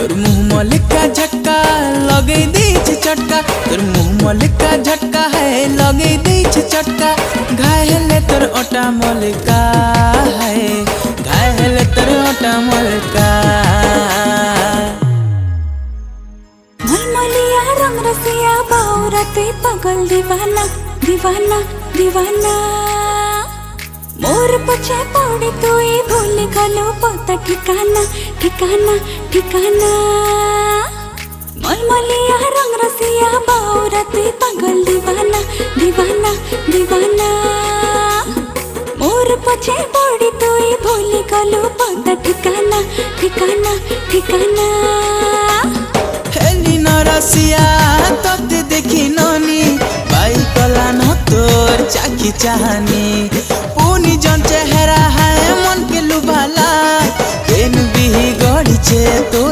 तोर मुँह मलिका झटका लगे दीछ चटका तोर मुँह मलिका झटका है लगे दीछ चटका घायल तोर ओटा मलिका है घायल तोर ओटा मलिका मलमलिया रंग रसिया बाउरते पागल दीवाना दीवाना दीवाना मोर पछे पौड़ी तू भूल गलो पता ठिकाना ठिकाना ठिकाना मलमलिया रंग रसिया बाउरते पागल दीवाना दीवाना दीवाना मोर पछे पौड़ी तू भूल गलो पता ठिकाना ठिकाना ठिकाना हेली न रसिया तोते देखी ननी बाई कला न तोर चाकी चाहनी पुनी जन चेहरा है मन के लुभाला केन भी गड़ी छे तो